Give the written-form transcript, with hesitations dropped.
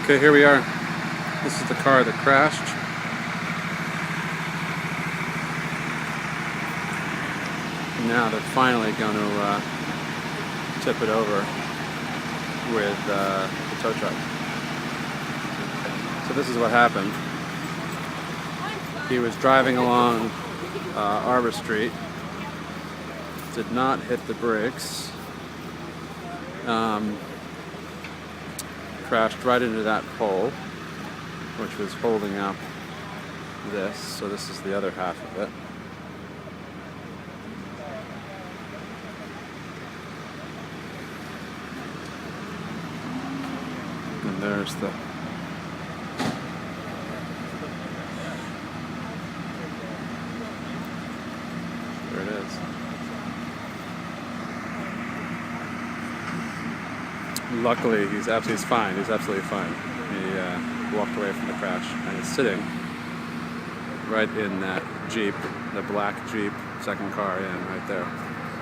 Okay, here we are. This is the car that crashed. Now they're finally going to tip it over with the tow truck. So this is what happened. He was driving along Arbor Street, did not hit the brakes, crashed right into that pole, which was holding up this. So this is the other half of it. And there's the there it is. Luckily, he's fine. He's absolutely fine. He walked away from the crash and is sitting right in that Jeep, the black Jeep, second car in right there.